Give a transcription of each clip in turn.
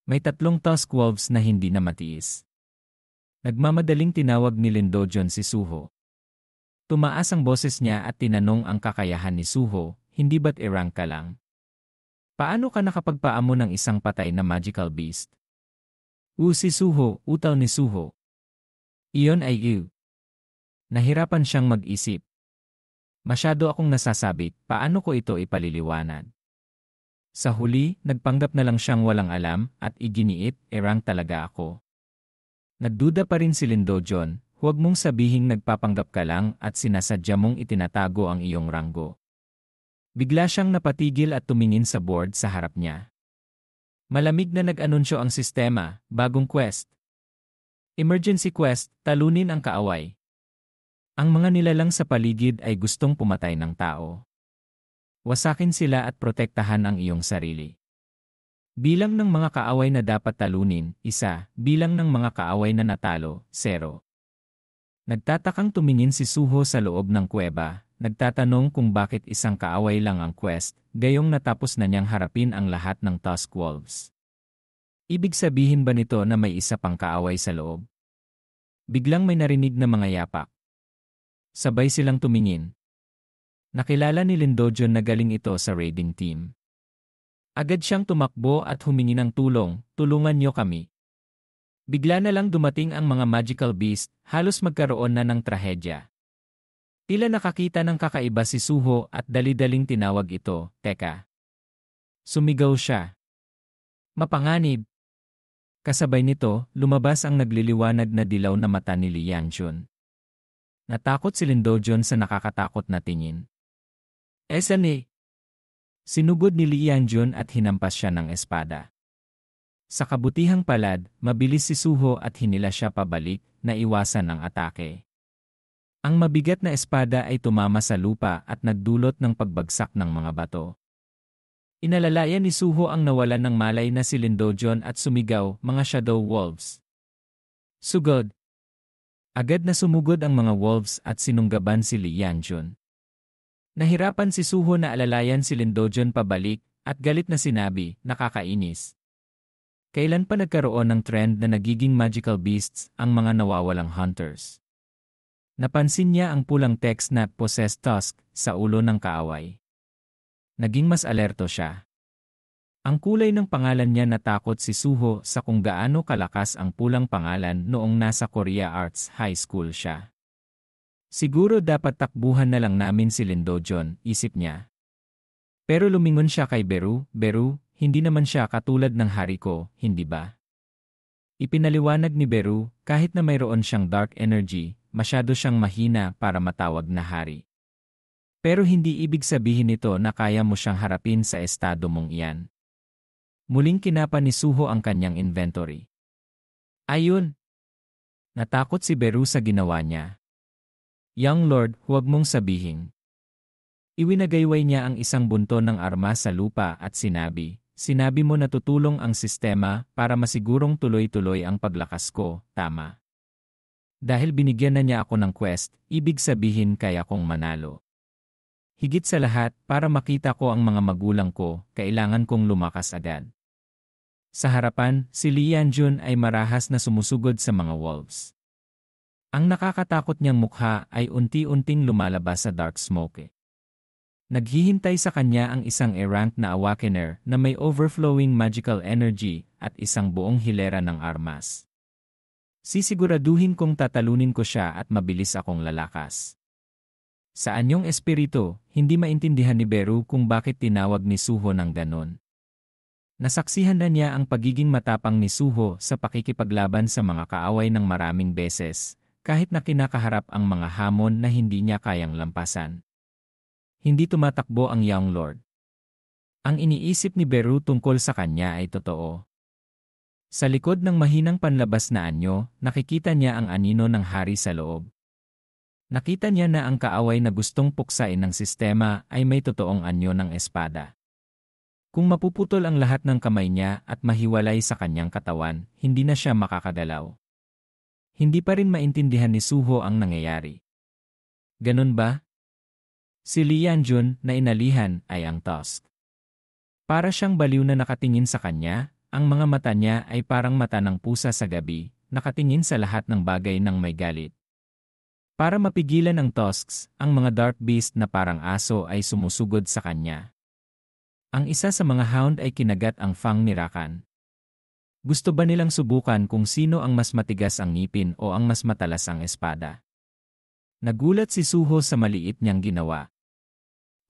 May tatlong tusk wolves na hindi na matiis. Nagmamadaling tinawag ni Lindojon si Suho. Tumaas ang boses niya at tinanong ang kakayahan ni Suho, hindi ba't i-rank ka lang? Paano ka nakapagpaamo ng isang patay na magical beast? Si Suho, utaw ni Suho. Iyon ay you. Nahirapan siyang mag-isip. Masyado akong nasasabit, paano ko ito ipaliliwanag? Sa huli, nagpanggap na lang siyang walang alam at iginiit, rank talaga ako. Nagduda pa rin si Lindojon, huwag mong sabihing nagpapanggap ka lang at sinasadya mong itinatago ang iyong ranggo. Bigla siyang napatigil at tumingin sa board sa harap niya. Malamig na nag-anunsyo ang sistema, bagong quest. Emergency quest, talunin ang kaaway. Ang mga nilalang sa paligid ay gustong pumatay ng tao. Wasakin sila at protektahan ang iyong sarili. Bilang ng mga kaaway na dapat talunin, 1. Bilang ng mga kaaway na natalo, 0. Nagtatakang tumingin si Suho sa loob ng kuweba, nagtatanong kung bakit isang kaaway lang ang quest, gayong natapos na niyang harapin ang lahat ng tusk wolves. Ibig sabihin ba nito na may isa pang kaaway sa loob? Biglang may narinig na mga yapak. Sabay silang tumingin. Nakilala ni Lindojon na galing ito sa raiding team. Agad siyang tumakbo at humingi ng tulong, tulungan niyo kami. Bigla na lang dumating ang mga magical beast, halos magkaroon na ng trahedya. Tila nakakita ng kakaiba si Suho at dali-daling tinawag ito, teka. Sumigaw siya. Mapanganib. Kasabay nito, lumabas ang nagliliwanag na dilaw na mata ni Li Yanjun. Natakot si Lindojon sa nakakatakot na tingin. Esane. Sinugod ni Li Yanjun at hinampas siya ng espada. Sa kabutihang palad, mabilis si Suho at hinila siya pabalik, na iwasan ang atake. Ang mabigat na espada ay tumama sa lupa at nagdulot ng pagbagsak ng mga bato. Inalalayan ni Suho ang nawalan ng malay na si Lindojon at sumigaw, mga shadow wolves. Sugod. Agad na sumugod ang mga wolves at sinunggaban si Li Yanjun. Nahirapan si Suho na alalayan si Lindojon pabalik at galit na sinabi, nakakainis. Kailan pa nagkaroon ng trend na nagiging magical beasts ang mga nawawalang hunters? Napansin niya ang pulang text na possessed tusk sa ulo ng kaaway. Naging mas alerto siya. Ang kulay ng pangalan niya natakot si Suho sa kung gaano kalakas ang pulang pangalan noong nasa Korea Arts High School siya. Siguro dapat takbuhan na lang namin si Lindojon, isip niya. Pero lumingon siya kay Beru, hindi naman siya katulad ng hari ko, hindi ba? Ipinaliwanag ni Beru, kahit na mayroon siyang dark energy, masyado siyang mahina para matawag na hari. Pero hindi ibig sabihin nito na kaya mo siyang harapin sa estado mong iyan. Muling kinapa ni Suho ang kanyang inventory. Ayun! Natakot si Beru sa ginawa niya. Young Lord, huwag mong sabihin. Iwinagayway niya ang isang bunto ng arma sa lupa at sinabi mo na tutulong ang sistema para masigurong tuloy-tuloy ang paglakas ko, tama. Dahil binigyan na niya ako ng quest, ibig sabihin kaya kong manalo. Higit sa lahat, para makita ko ang mga magulang ko, kailangan kong lumakas agad. Sa harapan, si Li Yanjun ay marahas na sumusugod sa mga wolves. Ang nakakatakot niyang mukha ay unti-unting lumalabas sa dark smoke. Naghihintay sa kanya ang isang rank na awakener na may overflowing magical energy at isang buong hilera ng armas. Sisiguraduhin kong tatalunin ko siya at mabilis akong lalakas. Sa anyong espiritu, hindi maintindihan ni Beru kung bakit tinawag ni Suho ng ganon. Nasaksihan na niya ang pagiging matapang ni Suho sa pakikipaglaban sa mga kaaway ng maraming beses, kahit na kinakaharap ang mga hamon na hindi niya kayang lampasan. Hindi tumatakbo ang Young Lord. Ang iniisip ni Beru tungkol sa kanya ay totoo. Sa likod ng mahinang panlabas na anyo, nakikita niya ang anino ng hari sa loob. Nakita niya na ang kaaway na gustong puksain ng sistema ay may totoong anyo ng espada. Kung mapuputol ang lahat ng kamay niya at mahiwalay sa kanyang katawan, hindi na siya makakagalaw. Hindi pa rin maintindihan ni Suho ang nangyayari. Ganun ba? Si Li Yanjun na inalihan ay ang tusk. Para siyang baliw na nakatingin sa kanya, ang mga mata niya ay parang mata ng pusa sa gabi, nakatingin sa lahat ng bagay ng may galit. Para mapigilan ang tusks, ang mga dark beast na parang aso ay sumusugod sa kanya. Ang isa sa mga hound ay kinagat ang fang ni Rakan. Gusto ba nilang subukan kung sino ang mas matigas ang ngipin o ang mas matalas ang espada? Nagulat si Suho sa maliit niyang ginawa.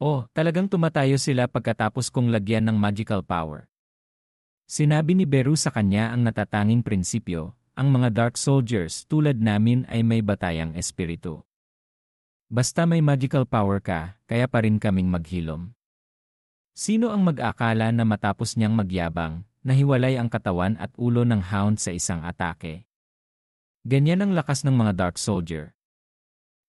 Oh, talagang tumatayo sila pagkatapos kong lagyan ng magical power. Sinabi ni Beru sa kanya ang natatanging prinsipyo, ang mga dark soldiers tulad namin ay may batayang espiritu. Basta may magical power ka, kaya pa rin kaming maghilom. Sino ang mag-akala na matapos niyang magyabang, nahiwalay ang katawan at ulo ng hound sa isang atake? Ganyan ang lakas ng mga dark soldier.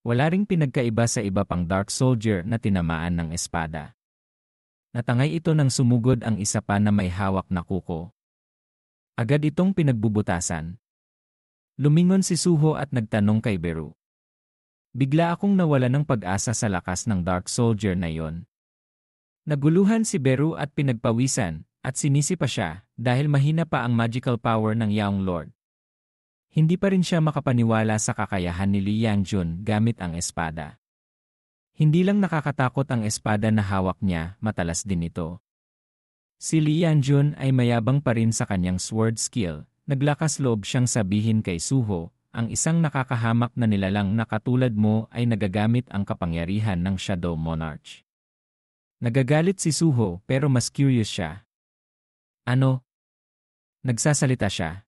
Wala ring pinagkaiba sa iba pang dark soldier na tinamaan ng espada. Natangay ito nang sumugod ang isa pa na may hawak na kuko. Agad itong pinagbubutasan. Lumingon si Suho at nagtanong kay Beru. Bigla akong nawala ng pag-asa sa lakas ng dark soldier na yon. Naguluhan si Beru at pinagpawisan, at sinisi pa siya dahil mahina pa ang magical power ng Yaong Lord. Hindi pa rin siya makapaniwala sa kakayahan ni Li Yangjun gamit ang espada. Hindi lang nakakatakot ang espada na hawak niya, matalas din ito. Si Li Yangjun ay mayabang pa rin sa kanyang sword skill. Naglakas loob siyang sabihin kay Suho, ang isang nakakahamak na nilalang na katulad mo ay nagagamit ang kapangyarihan ng Shadow Monarch. Nagagalit si Suho pero mas curious siya. Ano? Nagsasalita siya.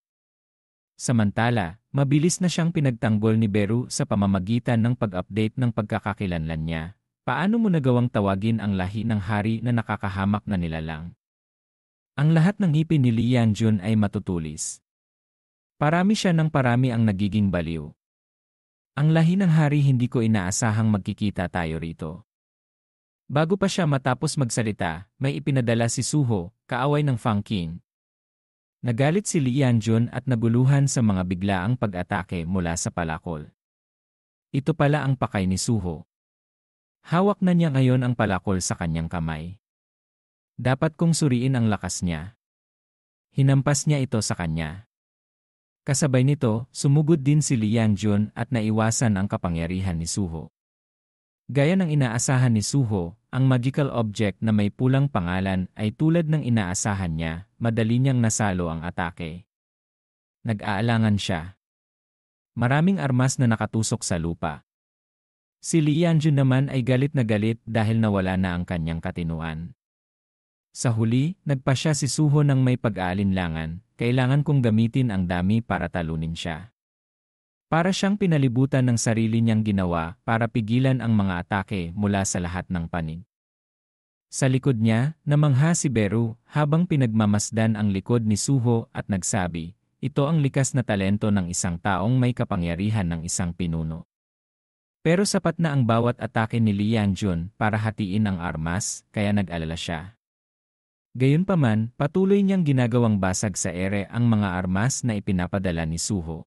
Samantala, mabilis na siyang pinagtanggol ni Beru sa pamamagitan ng pag-update ng pagkakakilanlan niya. Paano mo nagawang tawagin ang lahi ng hari na nakakahamak na nilalang? Ang lahat ng ngipin ni Li Yangjun ay matutulis. Parami siya ng parami ang nagiging baliw. Ang lahi ng hari hindi ko inaasahang magkikita tayo rito. Bago pa siya matapos magsalita, may ipinadala si Suho, kaaway ng Fang King. Nagalit si Li Yangjun at naguluhan sa mga biglaang pag-atake mula sa palakol. Ito pala ang pakay ni Suho. Hawak na niya ngayon ang palakol sa kanyang kamay. Dapat kong suriin ang lakas niya. Hinampas niya ito sa kanya. Kasabay nito, sumugod din si Li Yangjun at naiwasan ang kapangyarihan ni Suho. Gaya ng inaasahan ni Suho, ang magical object na may pulang pangalan ay tulad ng inaasahan niya, madali niyang nasalo ang atake. Nag-aalangan siya. Maraming armas na nakatusok sa lupa. Si Li Yangjun naman ay galit na galit dahil nawala na ang kanyang katinuan. Sa huli, nagpasya si Suho ng may pag-aalinlangan, kailangan kong gamitin ang dami para talunin siya. Para siyang pinalibutan ng sarili niyang ginawa para pigilan ang mga atake mula sa lahat ng panig. Sa likod niya, namangha si Beru habang pinagmamasdan ang likod ni Suho at nagsabi, ito ang likas na talento ng isang taong may kapangyarihan ng isang pinuno. Pero sapat na ang bawat atake ni Li Yangjun para hatiin ang armas, kaya nag-alala siya. Gayunpaman, patuloy niyang ginagawang basag sa ere ang mga armas na ipinapadala ni Suho.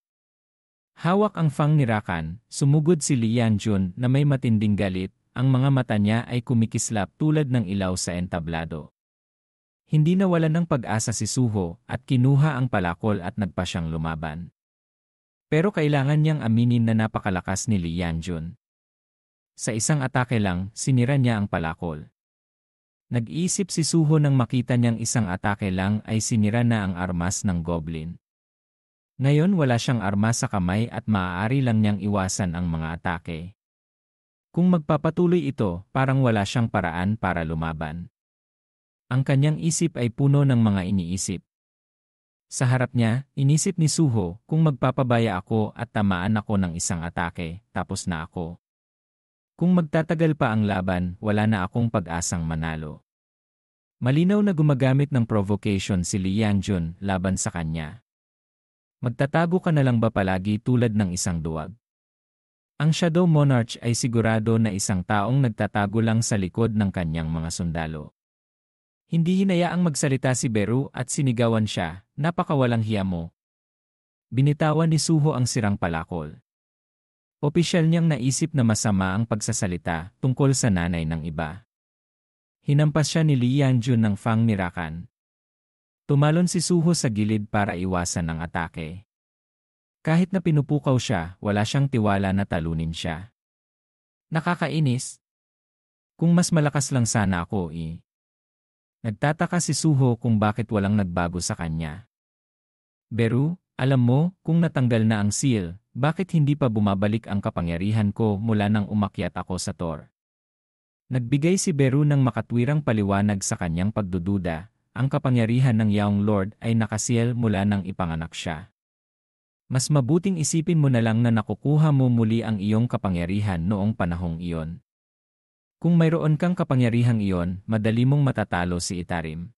Hawak ang fang ni Rakan, sumugod si Li Yangjun na may matinding galit, ang mga mata niya ay kumikislap tulad ng ilaw sa entablado. Hindi nawalan ng pag-asa si Suho at kinuha ang palakol at nagpa siyang lumaban. Pero kailangan niyang aminin na napakalakas ni Li Yangjun. Sa isang atake lang, sinira niya ang palakol. Nag-iisip si Suho nang makita niyang isang atake lang ay sinira na ang armas ng goblin. Ngayon wala siyang armas sa kamay at maaari lang niyang iwasan ang mga atake. Kung magpapatuloy ito, parang wala siyang paraan para lumaban. Ang kanyang isip ay puno ng mga iniisip. Sa harap niya, inisip ni Suho, kung magpapabaya ako at tamaan ako ng isang atake, tapos na ako. Kung magtatagal pa ang laban, wala na akong pag-asang manalo. Malinaw na gumagamit ng provocation si Li Yangjun laban sa kanya. Magtatago ka na lang ba palagi tulad ng isang duwag? Ang Shadow Monarch ay sigurado na isang taong nagtatago lang sa likod ng kanyang mga sundalo. Hindi hinayaang magsalita si Beru at sinigawan siya, napakawalang hiya mo. Binitawan ni Suho ang sirang palakol. Opisyal niyang naisip na masama ang pagsasalita tungkol sa nanay ng iba. Hinampas siya ni Li Yangjun ng fang ni Rakan. Tumalon si Suho sa gilid para iwasan ang atake. Kahit na pinupukaw siya, wala siyang tiwala na talunin siya. Nakakainis. Kung mas malakas lang sana ako Nagtataka si Suho kung bakit walang nagbago sa kanya. Beru, alam mo, kung natanggal na ang seal, bakit hindi pa bumabalik ang kapangyarihan ko mula nang umakyat ako sa Thor? Nagbigay si Beru ng makatwirang paliwanag sa kanyang pagdududa. Ang kapangyarihan ng Young Lord ay nakasiel mula nang ipanganak siya. Mas mabuting isipin mo na lang na nakukuha mo muli ang iyong kapangyarihan noong panahong iyon. Kung mayroon kang kapangyarihang iyon, madali mong matatalo si Itarim.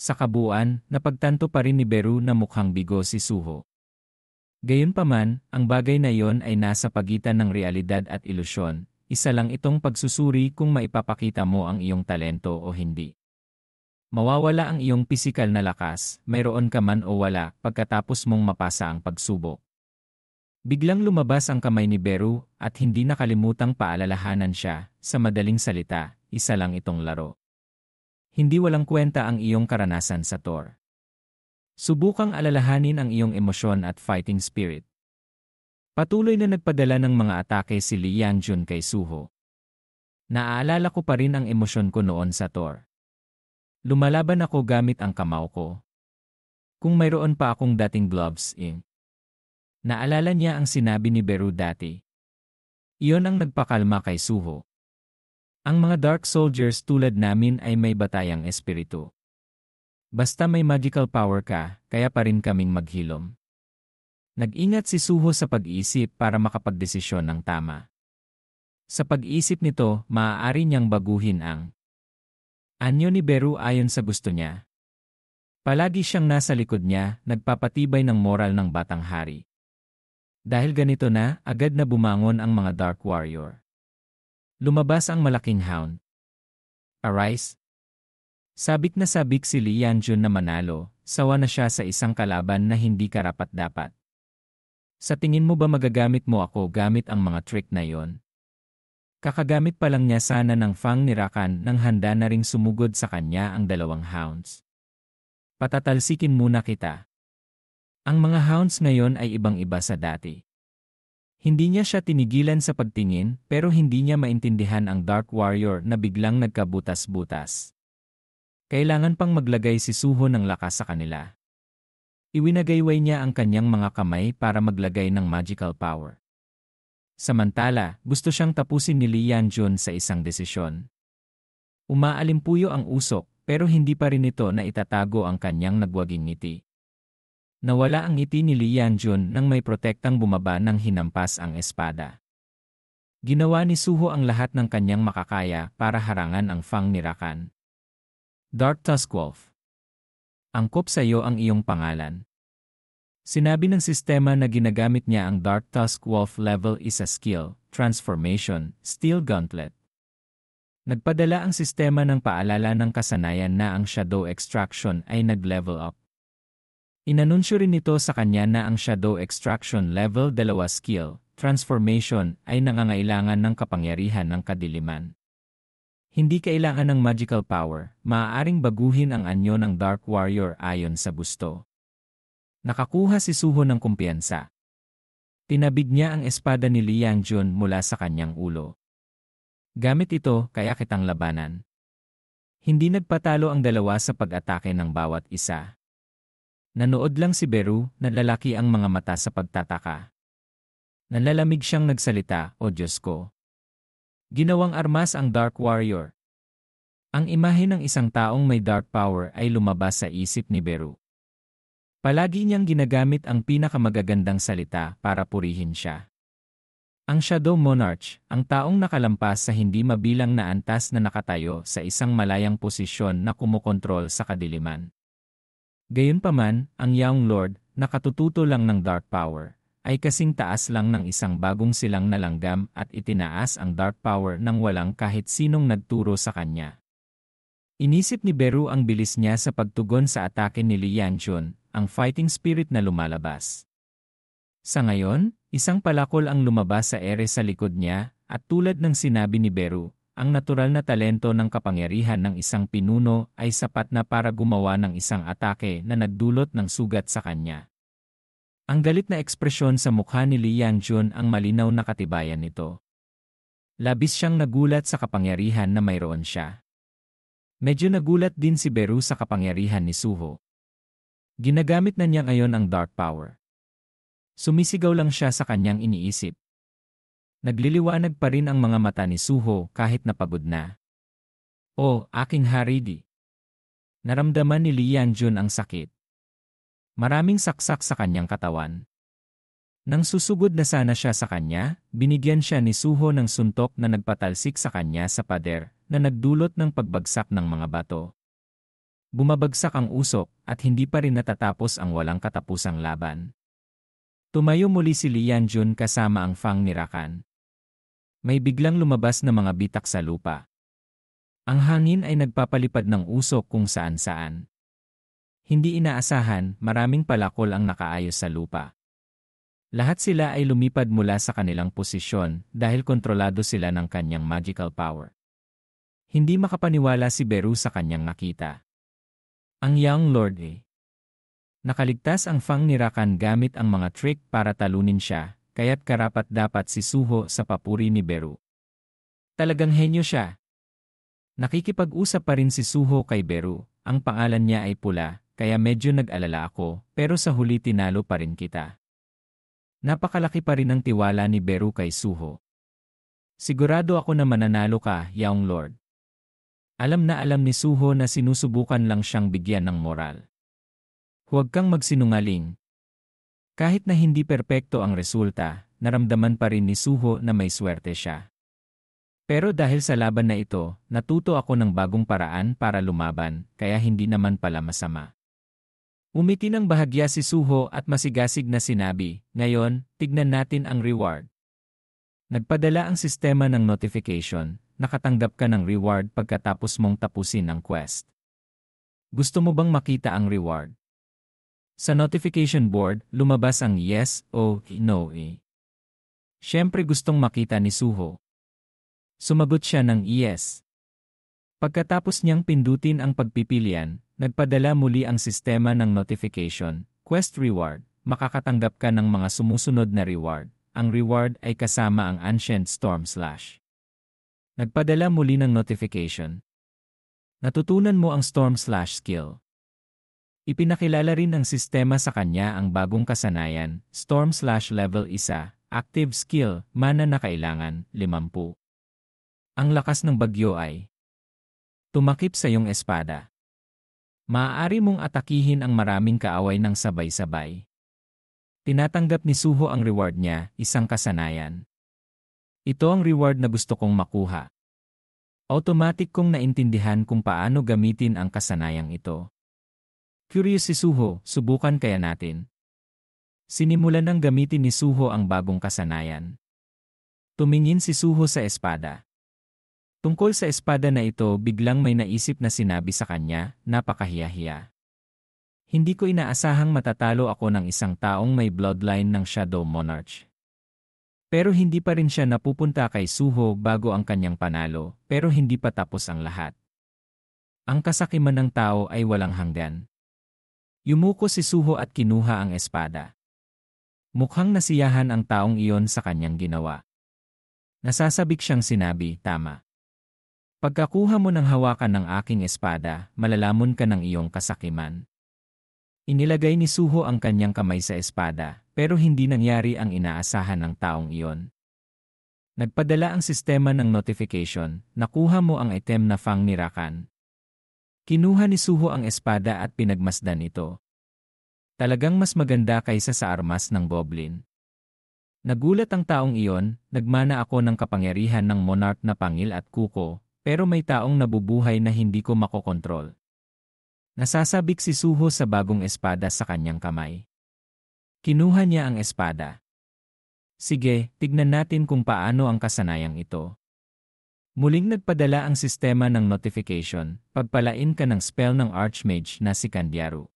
Sa kabuuan, napagtanto pa rin ni Beru na mukhang bigo si Suho. Gayunpaman, ang bagay na iyon ay nasa pagitan ng realidad at ilusyon. Isa lang itong pagsusuri kung maipapakita mo ang iyong talento o hindi. Mawawala ang iyong pisikal na lakas, mayroon ka man o wala, pagkatapos mong mapasa ang pagsubok. Biglang lumabas ang kamay ni Beru at hindi nakalimutang paalalahanan siya, sa madaling salita, isa lang itong laro. Hindi walang kwenta ang iyong karanasan sa Thor. Subukang alalahanin ang iyong emosyon at fighting spirit. Patuloy na nagpadala ng mga atake si Lee Yangjun kay Suho. Naaalala ko pa rin ang emosyon ko noon sa Thor. Lumalaban ako gamit ang kamao ko. Kung mayroon pa akong dating gloves Naalala niya ang sinabi ni Beru dati. Iyon ang nagpakalma kay Suho. Ang mga dark soldiers tulad namin ay may batayang espiritu. Basta may magical power ka, kaya pa rin kaming maghilom. Nag-ingat si Suho sa pag-iisip para makapagdesisyon ng tama. Sa pag-iisip nito, maaari niyang baguhin ang anyo ni Beru ayon sa gusto niya. Palagi siyang nasa likod niya, nagpapatibay ng moral ng batang hari. Dahil ganito na, agad na bumangon ang mga Dark Warrior. Lumabas ang malaking hound. Arise! Sabik na sabik si Lee Yangjun na manalo, sawa na siya sa isang kalaban na hindi karapat-dapat. Sa tingin mo ba magagamit mo ako gamit ang mga trick na yon? Kakagamit pa lang niya sana ng Fang ni Rakan nang handa na ring sumugod sa kanya ang dalawang hounds. Patatalsikin muna kita. Ang mga hounds ngayon ay ibang-iba sa dati. Hindi niya siya tinigilan sa pagtingin pero hindi niya maintindihan ang Dark Warrior na biglang nagkabutas-butas. Kailangan pang maglagay si Suho ng lakas sa kanila. Iwinagayway niya ang kanyang mga kamay para maglagay ng magical power. Samantala, gusto siyang tapusin ni Lee Yangjun sa isang desisyon. Umaalimpuyo ang usok pero hindi pa rin ito na itatago ang kanyang nagwaging ngiti. Nawala ang ngiti ni Lee Yangjun nang may protektang bumaba ng hinampas ang espada. Ginawa ni Suho ang lahat ng kanyang makakaya para harangan ang Fang ni Rakan. Dark Tusk Wolf. Angkop sa iyo ang iyong pangalan. Sinabi ng sistema na ginagamit niya ang Dark Tusk Wolf level is a skill, transformation, steel gauntlet. Nagpadala ang sistema ng paalala ng kasanayan na ang Shadow Extraction ay nag-level up. Inanunsyo rin nito sa kanya na ang Shadow Extraction level 2 skill, transformation, ay nangangailangan ng kapangyarihan ng kadiliman. Hindi kailangan ng magical power, maaaring baguhin ang anyo ng Dark Warrior ayon sa gusto. Nakakuha si Suho ng kumpiyansa. Tinabig niya ang espada ni Lee Yangjun mula sa kanyang ulo. Gamit ito, kaya kitang labanan. Hindi nagpatalo ang dalawa sa pag-atake ng bawat isa. Nanood lang si Beru, nalalaki ang mga mata sa pagtataka. Nalalamig siyang nagsalita, "O Diyos ko." Ginawang armas ang Dark Warrior. Ang imahe ng isang taong may dark power ay lumabas sa isip ni Beru. Palagi niyang ginagamit ang pinakamagagandang salita para purihin siya. Ang Shadow Monarch, ang taong nakalampas sa hindi mabilang na antas na nakatayo sa isang malayang posisyon na kumokontrol sa kadiliman. Gayunpaman, ang Young Lord, nakatututo lang ng dark power, ay kasing taas lang ng isang bagong silang na langgam at itinaas ang dark power nang walang kahit sinong nagturo sa kanya. Inisip ni Beru ang bilis niya sa pagtugon sa atake ni Lee Yangjun, ang fighting spirit na lumalabas. Sa ngayon, isang palakol ang lumabas sa ere sa likod niya, at tulad ng sinabi ni Beru, ang natural na talento ng kapangyarihan ng isang pinuno ay sapat na para gumawa ng isang atake na nagdulot ng sugat sa kanya. Ang galit na ekspresyon sa mukha ni Li Yangjun ang malinaw na katibayan nito. Labis siyang nagulat sa kapangyarihan na mayroon siya. Medyo nagulat din si Beru sa kapangyarihan ni Suho. Ginagamit na niya ngayon ang dark power. Sumisigaw lang siya sa kanyang iniisip. Nagliliwanag pa rin ang mga mata ni Suho kahit napagod na. "Oh, aking haridi." Naramdaman ni Li Yangjun ang sakit. Maraming saksak sa kanyang katawan. Nang susugod na sana siya sa kanya, binigyan siya ni Suho ng suntok na nagpatalsik sa kanya sa pader na nagdulot ng pagbagsak ng mga bato. Bumabagsak ang usok at hindi pa rin natatapos ang walang katapusang laban. Tumayo muli si Li Yangjun kasama ang Fang ni Rakan. May biglang lumabas na mga bitak sa lupa. Ang hangin ay nagpapalipad ng usok kung saan-saan. Hindi inaasahan, maraming palakol ang nakaayos sa lupa. Lahat sila ay lumipad mula sa kanilang posisyon dahil kontrolado sila ng kanyang magical power. Hindi makapaniwala si Beru sa kanyang nakita. Ang Young Lord Nakaligtas ang Fang ni Rakan gamit ang mga trick para talunin siya. Kaya't karapat-dapat si Suho sa papuri ni Beru. Talagang henyo siya. Nakikipag-usap pa rin si Suho kay Beru. Ang pangalan niya ay Pula, kaya medyo nag-alala ako, pero sa huli tinalo pa rin kita. Napakalaki pa rin ang tiwala ni Beru kay Suho. Sigurado ako na mananalo ka, Young Lord. Alam na alam ni Suho na sinusubukan lang siyang bigyan ng moral. Huwag kang magsinungaling. Kahit na hindi perpekto ang resulta, naramdaman pa rin ni Suho na may swerte siya. Pero dahil sa laban na ito, natuto ako ng bagong paraan para lumaban, kaya hindi naman pala masama. Umiti ng bahagya si Suho at masigasig na sinabi, "Ngayon, tignan natin ang reward." Nagpadala ang sistema ng notification, nakatanggap ka ng reward pagkatapos mong tapusin ang quest. Gusto mo bang makita ang reward? Sa notification board, lumabas ang yes o no. Siyempre gustong makita ni Suho. Sumagot siya ng yes. Pagkatapos niyang pindutin ang pagpipilian, nagpadala muli ang sistema ng notification, quest reward, makakatanggap ka ng mga sumusunod na reward. Ang reward ay kasama ang Ancient Storm Slash. Nagpadala muli ng notification. Natutunan mo ang Storm Slash skill. Ipinakilala rin ng sistema sa kanya ang bagong kasanayan, Storm Slash Level 1, Active Skill, mana na kailangan, 50. Ang lakas ng bagyo ay tumakip sa iyong espada. Maaari mong atakihin ang maraming kaaway ng sabay-sabay. Tinatanggap ni Suho ang reward niya, isang kasanayan. Ito ang reward na gusto kong makuha. Automatic kong naintindihan kung paano gamitin ang kasanayang ito. Curious si Suho, subukan kaya natin. Sinimulan ng gamitin ni Suho ang bagong kasanayan. Tumingin si Suho sa espada. Tungkol sa espada na ito, biglang may naisip na sinabi sa kanya, napakahiya-hiya. Hindi ko inaasahang matatalo ako ng isang taong may bloodline ng Shadow Monarch. Pero hindi pa rin siya napupunta kay Suho bago ang kanyang panalo, pero hindi pa tapos ang lahat. Ang kasakiman ng tao ay walang hanggan. Yumuko si Suho at kinuha ang espada. Mukhang nasiyahan ang taong iyon sa kanyang ginawa. Nasasabik siyang sinabi, tama. Pagkakuha mo ng hawakan ng aking espada, malalamon ka ng iyong kasakiman. Inilagay ni Suho ang kanyang kamay sa espada, pero hindi nangyari ang inaasahan ng taong iyon. Nagpadala ang sistema ng notification, nakuha mo ang item na Fang ni Rakan. Kinuha ni Suho ang espada at pinagmasdan ito. Talagang mas maganda kaysa sa armas ng goblin. Nagulat ang taong iyon, nagmana ako ng kapangyarihan ng monarch na pangil at kuko, pero may taong nabubuhay na hindi ko makokontrol. Nasasabik si Suho sa bagong espada sa kanyang kamay. Kinuha niya ang espada. Sige, tignan natin kung paano ang kasanayang ito. Muling nagpadala ang sistema ng notification, pagpalain ka ng spell ng Archmage na si Candiaru.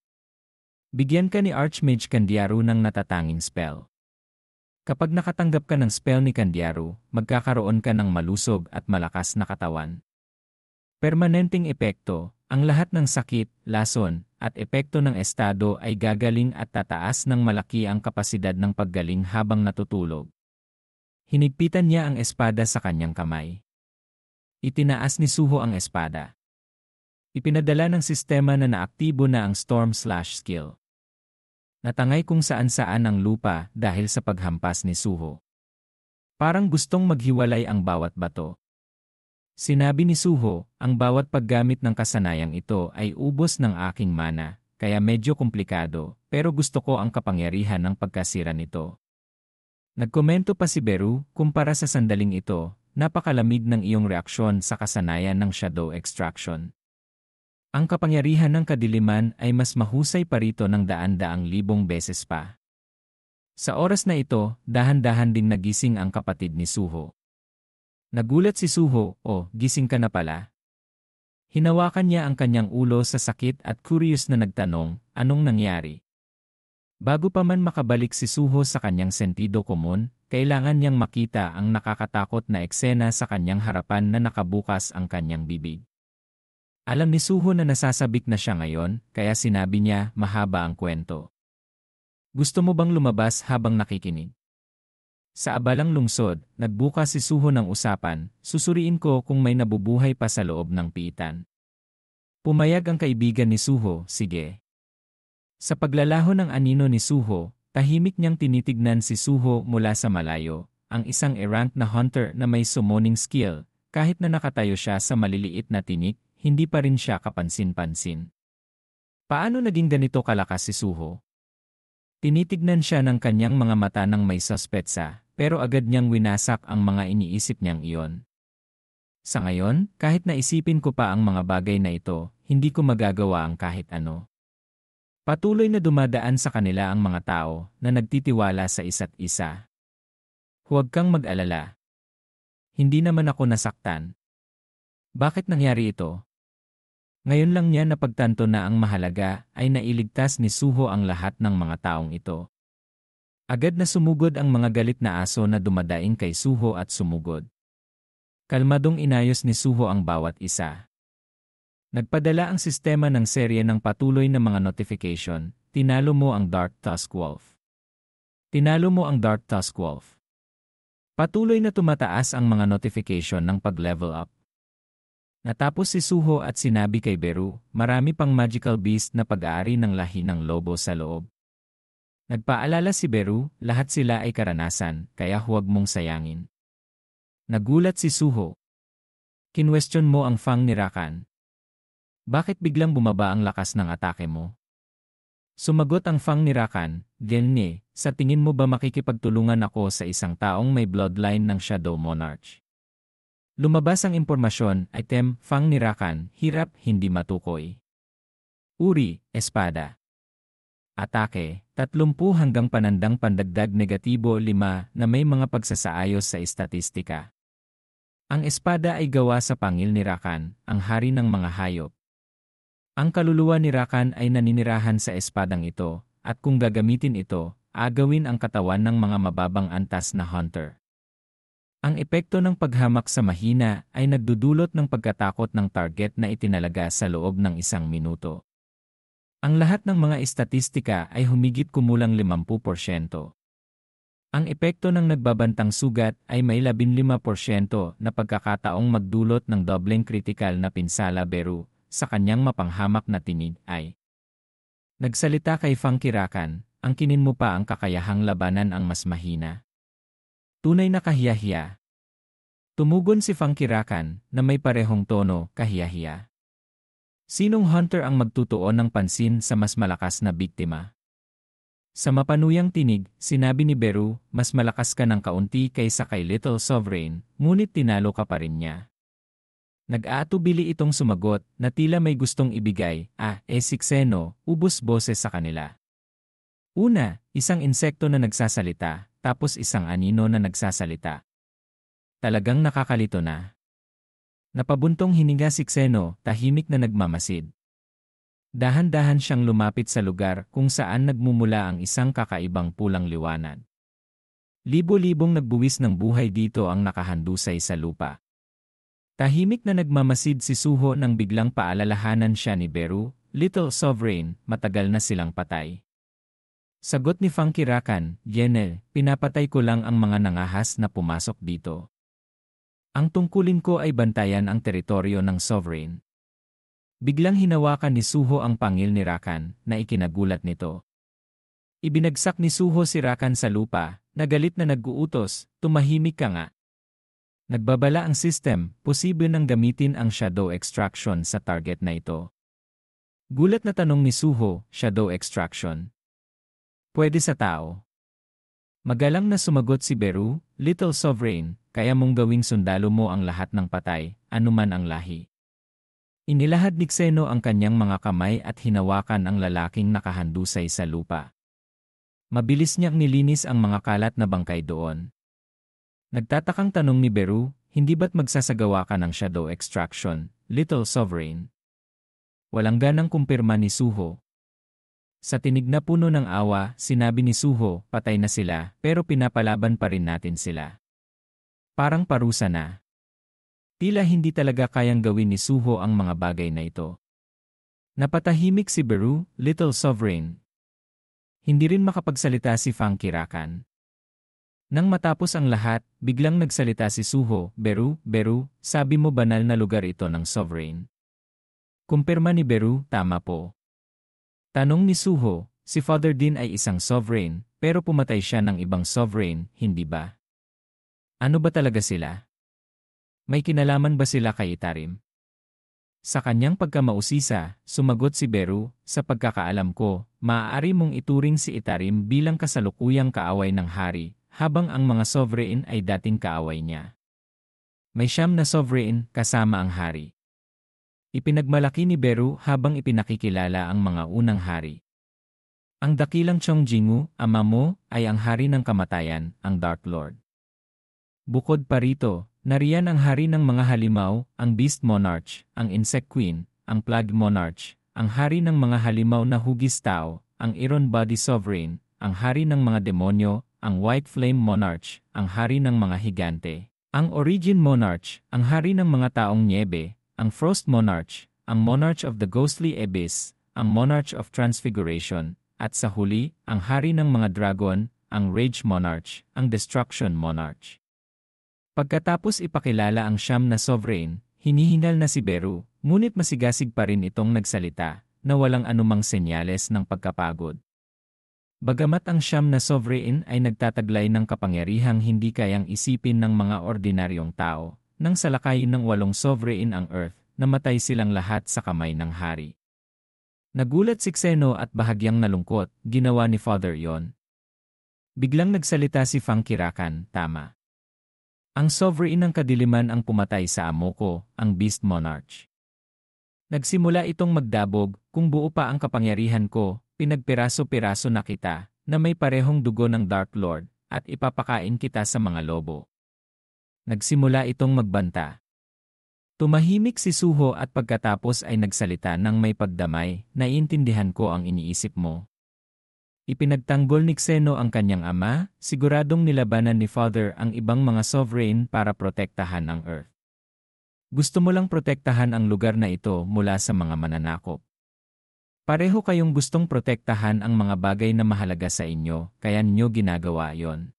Bigyan ka ni Archmage Candiaru ng natatanging spell. Kapag nakatanggap ka ng spell ni Candiaro, magkakaroon ka ng malusog at malakas na katawan. Permanenteng epekto, ang lahat ng sakit, lason, at epekto ng estado ay gagaling at tataas ng malaki ang kapasidad ng paggaling habang natutulog. Hinigpitan niya ang espada sa kanyang kamay. Itinaas ni Suho ang espada. Ipinadala ng sistema na naaktibo na ang Storm/skill. Natangay kung saan-saan ang lupa dahil sa paghampas ni Suho. Parang gustong maghiwalay ang bawat bato. Sinabi ni Suho, ang bawat paggamit ng kasanayang ito ay ubos ng aking mana, kaya medyo komplikado, pero gusto ko ang kapangyarihan ng pagkasira nito. Nagkomento pa si Beru, kumpara sa sandaling ito, napakalamig ng iyong reaksyon sa kasanayan ng Shadow Extraction. Ang kapangyarihan ng kadiliman ay mas mahusay pa rito ng daan-daang libong beses pa. Sa oras na ito, dahan-dahan ding nagising ang kapatid ni Suho. Nagulat si Suho, gising ka na pala. Hinawakan niya ang kanyang ulo sa sakit at curious na nagtanong, anong nangyari? Bago pa man makabalik si Suho sa kanyang sentido komon, kailangan niyang makita ang nakakatakot na eksena sa kanyang harapan na nakabukas ang kanyang bibig. Alam ni Suho na nasasabik na siya ngayon, kaya sinabi niya, mahaba ang kwento. Gusto mo bang lumabas habang nakikinig? Sa abalang lungsod, nagbukas si Suho ng usapan, susuriin ko kung may nabubuhay pa sa loob ng piitan. Pumayag ang kaibigan ni Suho, sige. Sa paglalaho ng anino ni Suho, tahimik niyang tinitignan si Suho mula sa malayo, ang isang errant na hunter na may summoning skill, kahit na nakatayo siya sa maliliit na tinik, hindi pa rin siya kapansin-pansin. Paano naging ganito kalakas si Suho? Tinitignan siya ng kanyang mga mata ng may suspetsa, pero agad niyang winasak ang mga iniisip niyang iyon. Sa ngayon, kahit naisipin ko pa ang mga bagay na ito, hindi ko magagawa ang kahit ano. Patuloy na dumadaan sa kanila ang mga tao na nagtitiwala sa isa't isa. Huwag kang mag-alala. Hindi naman ako nasaktan. Bakit nangyari ito? Ngayon lang niya napagtanto na ang mahalaga ay nailigtas ni Suho ang lahat ng mga taong ito. Agad na sumugod ang mga galit na aso na dumadaing kay Suho at sumugod. Kalmadong inayos ni Suho ang bawat isa. Nagpadala ang sistema ng serye ng patuloy na mga notification, tinalo mo ang Dark Tusk Wolf. Tinalo mo ang Dark Tusk Wolf. Patuloy na tumataas ang mga notification ng pag-level up. Natapos si Suho at sinabi kay Beru, marami pang magical beast na pag-aari ng lahi ng lobo sa loob. Nagpaalala si Beru, lahat sila ay karanasan, kaya huwag mong sayangin. Nagulat si Suho. Kinwestiyon mo ang Fang ni Rakan. Bakit biglang bumaba ang lakas ng atake mo? Sumagot ang Fang ni Rakan, Genye, sa tingin mo ba makikipagtulungan ako sa isang taong may bloodline ng Shadow Monarch? Lumabas ang impormasyon, item, Fang ni Rakan, hirap, hindi matukoy. Uri, espada. Atake, 30 hanggang panandang pandagdag negatibo 5 na may mga pagsasaayos sa estatistika. Ang espada ay gawa sa pangil ni Rakan, ang hari ng mga hayop. Ang kaluluwa ni Rakan ay naninirahan sa espadang ito, at kung gagamitin ito, agawin ang katawan ng mga mababang antas na hunter. Ang epekto ng paghamak sa mahina ay nagdudulot ng pagkatakot ng target na itinalaga sa loob ng 1 minuto. Ang lahat ng mga estatistika ay humigit kumulang 50%. Ang epekto ng nagbabantang sugat ay may 15% na pagkakataong magdulot ng dobleng kritikal na pinsala. Beru, sa kanyang mapanghamak na tinig ay nagsalita kay Fang Kirakan, angkinin mo pa ang kakayahang labanan ang mas mahina. Tunay na kahiyahiya. Tumugon si Fang Kirakan na may parehong tono, kahiyahiya. Sinong hunter ang magtutuon ng pansin sa mas malakas na biktima? Sa mapanuyang tinig, sinabi ni Beru, mas malakas ka ng kaunti kaysa kay Little Sovereign, ngunit tinalo ka pa rin niya. Nag-aatubili itong sumagot na tila may gustong ibigay, sikseno, ubos boses sa kanila. Una, isang insekto na nagsasalita, tapos isang anino na nagsasalita. Talagang nakakalito na. Napabuntong hininga si Xeno, tahimik na nagmamasid. Dahan-dahan siyang lumapit sa lugar kung saan nagmumula ang isang kakaibang pulang liwanag. Libo-libong nagbuwis ng buhay dito ang nakahandusay sa lupa. Tahimik na nagmamasid si Suho nang biglang paalalahanan siya ni Beru, "Little Sovereign, matagal na silang patay." Sagot ni Funky Rakan, "Yenel, pinapatay ko lang ang mga nangahas na pumasok dito. Ang tungkulin ko ay bantayan ang teritoryo ng Sovereign." Biglang hinawakan ni Suho ang pangil ni Rakan na ikinagulat nito. Ibinagsak ni Suho si Rakan sa lupa, nagalit na nag-uutos, "Tumahimik ka nga." Nagbabala ang system, posible nang gamitin ang shadow extraction sa target na ito. Gulat na tanong ni Suho, "Shadow extraction? Pwede sa tao?" Magalang na sumagot si Beru, "Little Sovereign, kaya mong gawing sundalo mo ang lahat ng patay, anuman ang lahi." Inilahad ni Xeno ang kanyang mga kamay at hinawakan ang lalaking nakahandusay sa lupa. Mabilis niyang nilinis ang mga kalat na bangkay doon. Nagtatakang tanong ni Beru, "Hindi ba't magsasagawa ka ng shadow extraction, Little Sovereign?" Walang ganang kumpirma ni Suho. Sa tinig na puno ng awa, sinabi ni Suho, "Patay na sila, pero pinapalaban pa rin natin sila." Parang parusa na. Tila hindi talaga kayang gawin ni Suho ang mga bagay na ito. Napatahimik si Beru, "Little Sovereign." Hindi rin makapagsalita si Funky Rakan. Nang matapos ang lahat, biglang nagsalita si Suho, "Beru, sabi mo banal na lugar ito ng Sovereign." Kumpirma ni Beru, "Tama po." Tanong ni Suho, "Si Father din ay isang Sovereign, pero pumatay siya ng ibang Sovereign, hindi ba? Ano ba talaga sila? May kinalaman ba sila kay Itarim?" Sa kanyang pagkamausisa, sumagot si Beru, "Sa pagkakaalam ko, maaari mong ituring si Itarim bilang kasalukuyang kaaway ng hari, habang ang mga Sovereign ay dating kaaway niya. May 9 na Sovereign kasama ang hari." Ipinagmalaki ni Beru habang ipinakikilala ang mga unang hari. "Ang dakilang Chongjingu, ama mo, ay ang hari ng kamatayan, ang Dark Lord. Bukod pa rito, nariyan ang hari ng mga halimaw, ang Beast Monarch, ang Insect Queen, ang Plague Monarch, ang hari ng mga halimaw na hugis tao, ang Iron Body Sovereign, ang hari ng mga demonyo, ang White Flame Monarch, ang hari ng mga higante, ang Origin Monarch, ang hari ng mga taong niebe, ang Frost Monarch, ang Monarch of the Ghostly Abyss, ang Monarch of Transfiguration, at sa huli, ang hari ng mga dragon, ang Rage Monarch, ang Destruction Monarch." Pagkatapos ipakilala ang 9 na Sovereign, hinihingal na si Beru, ngunit masigasig pa rin itong nagsalita, na walang anumang senyales ng pagkapagod. Bagamat ang 9 na Sovereign ay nagtataglay ng kapangyarihang hindi kayang isipin ng mga ordinaryong tao, nang salakayin ng 8 Sovereign ang Earth, namatay silang lahat sa kamay ng hari. Nagulat si Xeno at bahagyang nalungkot, ginawa ni Father yon. Biglang nagsalita si Funky Rakan, "Tama. Ang Sovereign ng kadiliman ang pumatay sa amo ko, ang Beast Monarch. Nagsimula itong magdabog, kung buo pa ang kapangyarihan ko, pinagpiraso-piraso na kita, na may parehong dugo ng Dark Lord, at ipapakain kita sa mga lobo." Nagsimula itong magbanta. Tumahimik si Suho at pagkatapos ay nagsalita ng may pagdamay, "Naiintindihan ko ang iniisip mo." Ipinagtanggol ni Xeno ang kanyang ama, siguradong nilabanan ni Father ang ibang mga Sovereign para protektahan ang Earth. "Gusto mo lang protektahan ang lugar na ito mula sa mga mananakop. Pareho kayong gustong protektahan ang mga bagay na mahalaga sa inyo, kaya ninyo ginagawa yon."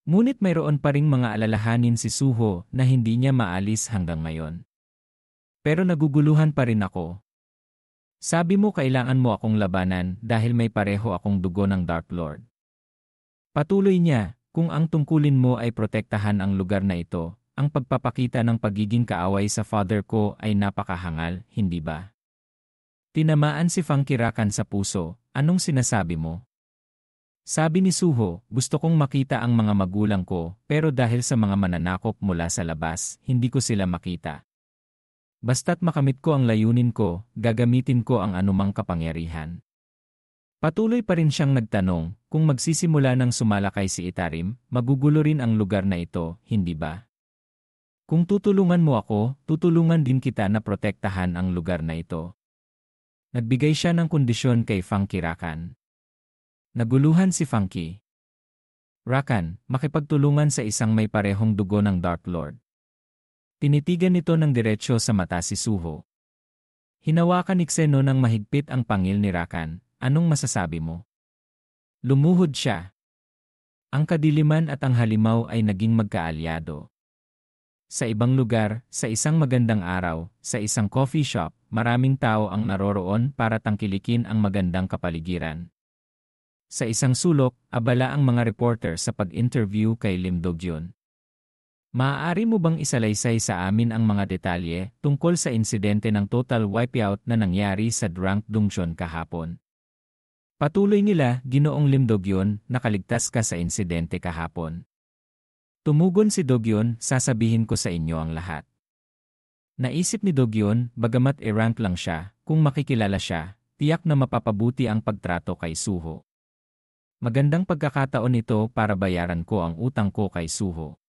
Ngunit mayroon pa ring mga alalahanin si Suho na hindi niya maalis hanggang ngayon. "Pero naguguluhan pa rin ako. Sabi mo kailangan mo akong labanan dahil may pareho akong dugo ng Dark Lord." Patuloy niya, "Kung ang tungkulin mo ay protektahan ang lugar na ito, ang pagpapakita ng pagiging kaaway sa Father ko ay napakahangal, hindi ba?" Tinamaan si Funky Rakan sa puso, "Anong sinasabi mo?" Sabi ni Suho, "Gusto kong makita ang mga magulang ko, pero dahil sa mga mananakop mula sa labas, hindi ko sila makita. Basta't makamit ko ang layunin ko, gagamitin ko ang anumang kapangyarihan." Patuloy pa rin siyang nagtanong, "Kung magsisimula ng sumalakay si Itarim, magugulo rin ang lugar na ito, hindi ba? Kung tutulungan mo ako, tutulungan din kita na protektahan ang lugar na ito." Nagbigay siya ng kondisyon kay Funky Rakan. Naguluhan si Funky Rakan, makipagtulungan sa isang may parehong dugo ng Dark Lord. Tinitigan nito ng diretsyo sa mata si Suho. Hinawakan ni Xeno ng mahigpit ang pangil ni Rakan. Anong masasabi mo? Lumuhod siya. Ang kadiliman at ang halimaw ay naging magkaalyado. Sa ibang lugar, sa isang magandang araw, sa isang coffee shop, maraming tao ang naroroon para tangkilikin ang magandang kapaligiran. Sa isang sulok, abala ang mga reporter sa pag-interview kay Lim Do-gyun. Maaari mo bang isalaysay sa amin ang mga detalye tungkol sa insidente ng total wipeout na nangyari sa Drang Dongcheon kahapon? Patuloy nila, Ginoong Lim Do-gyun, nakaligtas ka sa insidente kahapon. Tumugon si Do-gyun, sasabihin ko sa inyo ang lahat. Naisip ni Do-gyun, bagamat e-rank lang siya, kung makikilala siya, tiyak na mapapabuti ang pagtrato kay Suho. Magandang pagkakataon ito para bayaran ko ang utang ko kay Suho.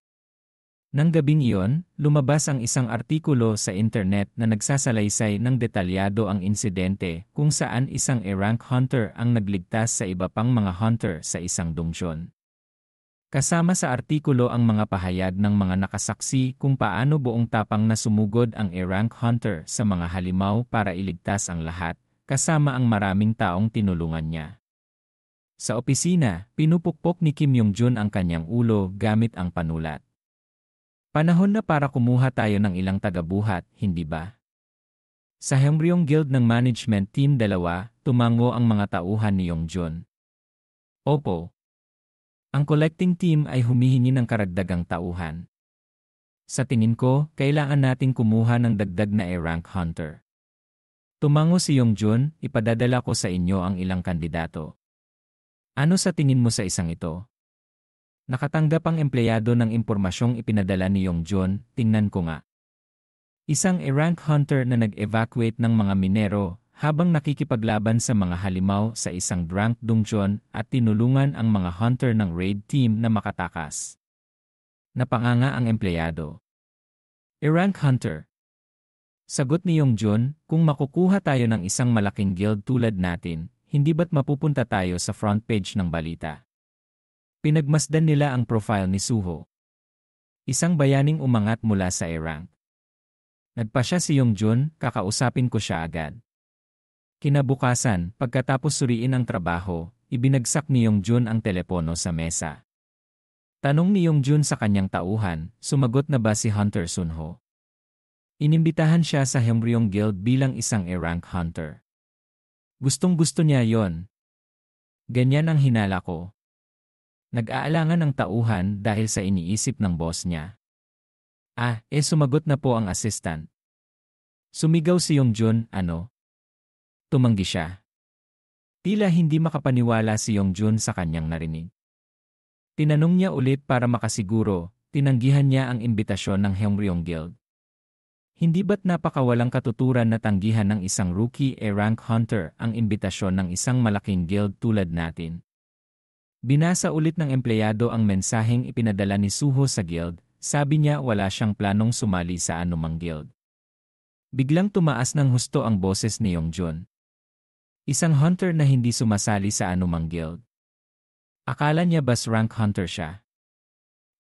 Nang gabing iyon, lumabas ang isang artikulo sa internet na nagsasalaysay ng detalyado ang insidente kung saan isang E-rank hunter ang nagligtas sa iba pang mga hunter sa isang dungsyon. Kasama sa artikulo ang mga pahayag ng mga nakasaksi kung paano buong tapang na sumugod ang E-rank hunter sa mga halimaw para iligtas ang lahat, kasama ang maraming taong tinulungan niya. Sa opisina, pinupukpok ni Kim Yong-jun ang kanyang ulo gamit ang panulat. Panahon na para kumuha tayo ng ilang tagabuhat, hindi ba? Sa Hyeongryong Guild ng Management Team 2, tumango ang mga tauhan ni Yong-jun. Opo. Ang collecting team ay humihingi ng karagdagang tauhan. Sa tingin ko, kailangan nating kumuha ng dagdag na E-rank hunter. Tumango si Yong-jun, ipadadala ko sa inyo ang ilang kandidato. Ano sa tingin mo sa isang ito? Nakatanggap ang empleyado ng impormasyong ipinadala ni Yong-jun, tingnan ko nga. Isang E-rank hunter na nag-evacuate ng mga minero habang nakikipaglaban sa mga halimaw sa isang Drang Dongcheon at tinulungan ang mga hunter ng raid team na makatakas. Napanganga ang empleyado. E-rank hunter. Sagot ni Yong-jun, kung makukuha tayo ng isang malaking guild tulad natin, hindi ba't mapupunta tayo sa front page ng balita? Pinagmasdan nila ang profile ni Suho. Isang bayaning umangat mula sa E-rank. Nagpa siya si Yong-jun, kakausapin ko siya agad. Kinabukasan, pagkatapos suriin ang trabaho, ibinagsak ni Yong-jun ang telepono sa mesa. Tanong ni Yong-jun sa kanyang tauhan, sumagot na ba si Hunter Sunho? Inimbitahan siya sa Hyeongryong Guild bilang isang E-rank hunter. Gustong-gusto niya yon. Ganyan ang hinala ko. Nag-aalangan ang tauhan dahil sa iniisip ng boss niya. Sumagot na po ang assistant. Sumigaw si Yong-jun, ano? Tumanggi siya. Tila hindi makapaniwala si Yong-jun sa kanyang narinig. Tinanong niya ulit para makasiguro, tinanggihan niya ang imbitasyon ng Hyeongryong Guild. Hindi ba't napakawalang katuturan na tanggihan ng isang rookie E-rank hunter ang imbitasyon ng isang malaking guild tulad natin? Binasa ulit ng empleyado ang mensaheng ipinadala ni Suho sa guild, sabi niya wala siyang planong sumali sa anumang guild. Biglang tumaas ng husto ang boses ni Yong-jun. Isang hunter na hindi sumasali sa anumang guild. Akala niya bas rank hunter siya.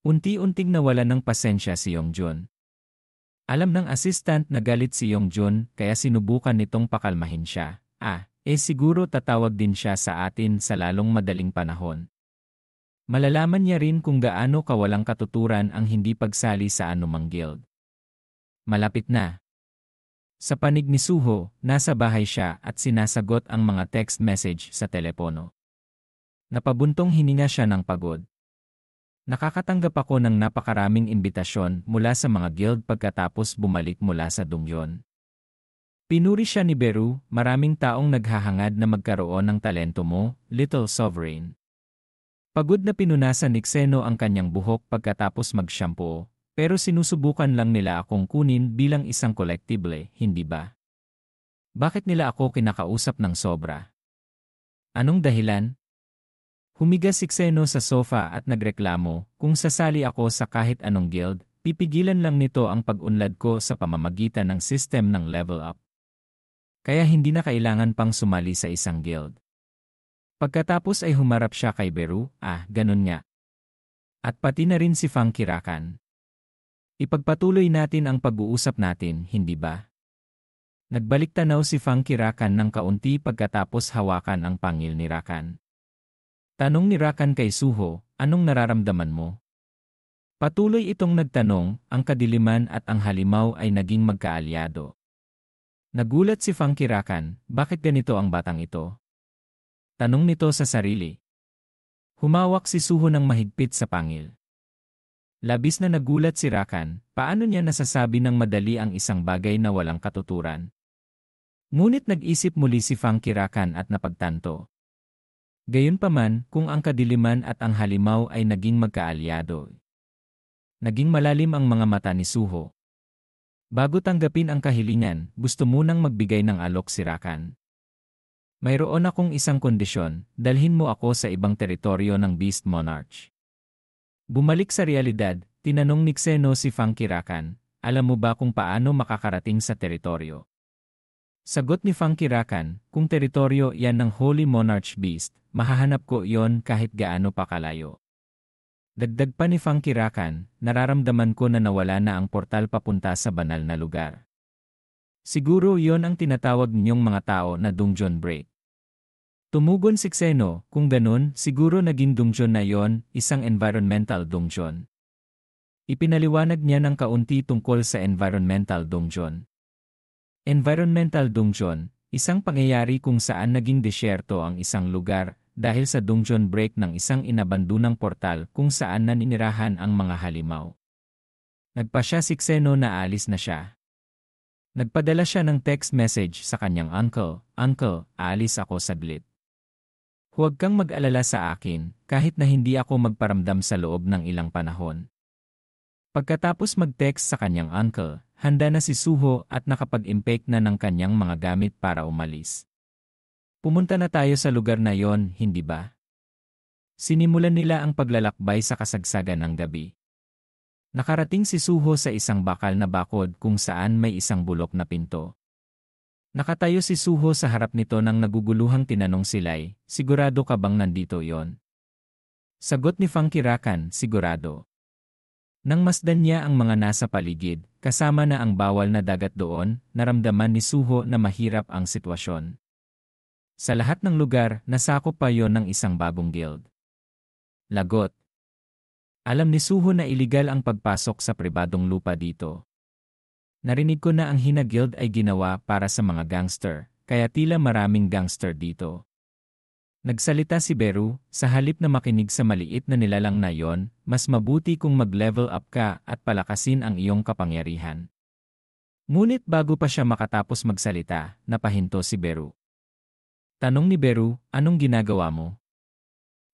Unti-unting nawala ng pasensya si Yong-jun. Alam ng assistant na galit si Yong-jun kaya sinubukan nitong pakalmahin siya. Siguro tatawag din siya sa atin sa lalong madaling panahon. Malalaman niya rin kung gaano kawalang katuturan ang hindi pagsali sa anumang guild. Malapit na. Sa panig ni Suho, nasa bahay siya at sinasagot ang mga text message sa telepono. Napabuntong hininga siya ng pagod. Nakakatanggap ako ng napakaraming imbitasyon mula sa mga guild pagkatapos bumalik mula sa Dongyeon. Pinuri siya ni Beru, maraming taong naghahangad na magkaroon ng talento mo, Little Sovereign. Pagod na pinunasan ni Xeno ang kanyang buhok pagkatapos mag-shampoo, pero sinusubukan lang nila akong kunin bilang isang collectible, hindi ba? Bakit nila ako kinakausap ng sobra? Anong dahilan? Humiga si Xeno sa sofa at nagreklamo, kung sasali ako sa kahit anong guild, pipigilan lang nito ang pag-unlad ko sa pamamagitan ng system ng level up. Kaya hindi na kailangan pang sumali sa isang guild. Pagkatapos ay humarap siya kay Beru, ganun nga. At pati na rin si Funky Rakan. Ipagpatuloy natin ang pag-uusap natin, hindi ba? Nagbalik tanaw si Funky Rakan ng kaunti pagkatapos hawakan ang pangil ni Rakan. Tanong ni Rakan kay Suho, anong nararamdaman mo? Patuloy itong nagtanong, ang kadiliman at ang halimaw ay naging magkaalyado. Nagulat si Funky Rakan, bakit ganito ang batang ito? Tanong nito sa sarili. Humawak si Suho ng mahigpit sa pangil. Labis na nagulat si Rakan, paano niya nasasabi ng madali ang isang bagay na walang katuturan? Ngunit nag-isip muli si Funky Rakan at napagtanto. Gayunpaman, kung ang kadiliman at ang halimaw ay naging magkaalyado. Naging malalim ang mga mata ni Suho. Bago tanggapin ang kahilingan, gusto munang magbigay ng alok si Rakan. Mayroon akong isang kondisyon, dalhin mo ako sa ibang teritoryo ng Beast Monarch. Bumalik sa realidad, tinanong ni Xeno si Funky Rakan, alam mo ba kung paano makakarating sa teritoryo? Sagot ni Funky Rakan, kung teritoryo yan ng Holy Monarch Beast, mahahanap ko iyon kahit gaano pa kalayo. Dagdag pa ni Funky Rakan, nararamdaman ko na nawala na ang portal papunta sa banal na lugar. Siguro iyon ang tinatawag ninyong mga tao na dungeon break. Tumugon si Xeno, kung ganun, siguro naging dungeon na yon, isang environmental dungeon. Ipinaliwanag niya ng kaunti tungkol sa environmental dungeon. Environmental dungeon, isang pangyayari kung saan naging desyerto ang isang lugar dahil sa dungeon break ng isang inabandunang portal kung saan naninirahan ang mga halimaw. Nagpa siya si Xeno na alis na siya. Nagpadala siya ng text message sa kanyang uncle, Uncle, aalis ako saglit. Huwag kang mag-alala sa akin, kahit na hindi ako magparamdam sa loob ng ilang panahon. Pagkatapos mag-text sa kanyang uncle, handa na si Suho at nakapag-impake na ng kanyang mga gamit para umalis. Pumunta na tayo sa lugar na yon, hindi ba? Sinimulan nila ang paglalakbay sa kasagsagan ng gabi. Nakarating si Suho sa isang bakal na bakod kung saan may isang bulok na pinto. Nakatayo si Suho sa harap nito nang naguguluhang tinanong sila'y, sigurado ka bang nandito yon? Sagot ni Funky Rakan, sigurado. Nang masdan niya ang mga nasa paligid, kasama na ang bawal na dagat doon, naramdaman ni Suho na mahirap ang sitwasyon. Sa lahat ng lugar, nasakop pa yon ng isang bagong guild. Lagot. Alam ni Suho na iligal ang pagpasok sa pribadong lupa dito. Narinig ko na ang Hina Guild ay ginawa para sa mga gangster, kaya tila maraming gangster dito. Nagsalita si Beru, sa halip na makinig sa maliit na nilalang na yon, mas mabuti kung mag-level up ka at palakasin ang iyong kapangyarihan. Ngunit bago pa siya makatapos magsalita, napahinto si Beru. Tanong ni Beru, anong ginagawa mo?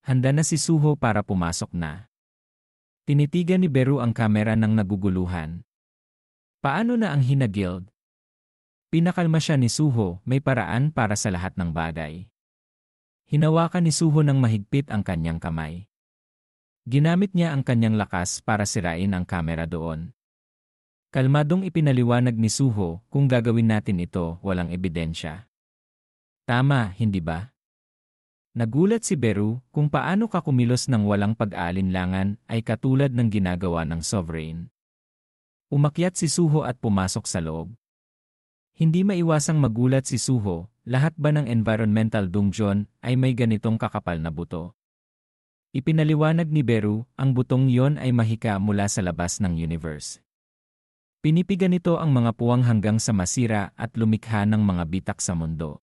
Handa na si Suho para pumasok na. Tinitigan ni Beru ang kamera ng naguguluhan. Paano na ang Hina Guild? Pinakalma siya ni Suho, may paraan para sa lahat ng bagay. Hinawakan ni Suho ng mahigpit ang kanyang kamay. Ginamit niya ang kanyang lakas para sirain ang kamera doon. Kalmadong ipinaliwanag ni Suho, kung gagawin natin ito, walang ebidensya. Tama, hindi ba? Nagulat si Beru, kung paano ka kumilos ng walang pag-aalinlangan ay katulad ng ginagawa ng Sovereign. Umakyat si Suho at pumasok sa loob. Hindi maiwasang magulat si Suho, lahat ba ng environmental dungeon ay may ganitong kakapal na buto? Ipinaliwanag ni Beru, ang butong yon ay mahika mula sa labas ng universe. Pinipigan nito ang mga puwang hanggang sa masira at lumikha ng mga bitak sa mundo.